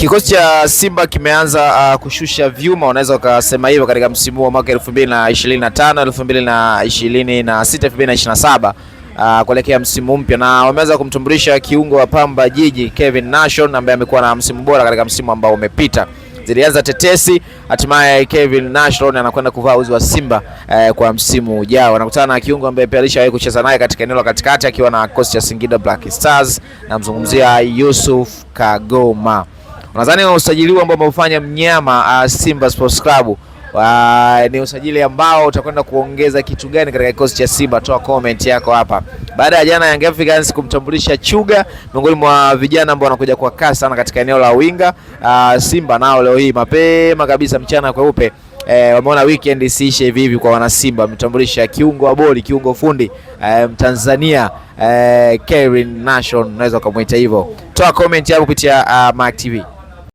Kikosi cha Simba kimeanza kushusha vyuma, unaweza ukasema hivyo, katika msimu wa mwaka 2025, 2026, 2027 kuelekea msimu mpya, na wameweza kumtambulisha kiungo wa Pamba Jiji Kevin Nation ambaye amekuwa na msimu bora katika msimu ambao umepita. Zilianza tetesi, hatimaye Kevin Nation anakwenda kuvaa uzi wa Simba kwa msimu ujao. Anakutana na kiungo ambaye pia alishawahi kucheza naye katika eneo la katikati akiwa na kikosi cha Singida Black Stars, namzungumzia Yusuf Kagoma. Nadhani usajili ambao umeufanya mnyama Simba Sports Club ni usajili ambao utakwenda kuongeza kitu gani katika kikosi cha Simba? Toa comment yako hapa. Baada ya jana Young Africans kumtambulisha Chuga, miongoni mwa vijana ambao wanakuja kwa kasi sana katika eneo la winga, Simba nao leo hii mapema kabisa mchana kweupe wameona weekend isiishe hivi hivi kwa wana Simba. Wametambulisha kiungo wa boli, kiungo fundi Mtanzania Kevin Nation, unaweza kumuita hivyo. Toa comment yako kupitia Mark TV.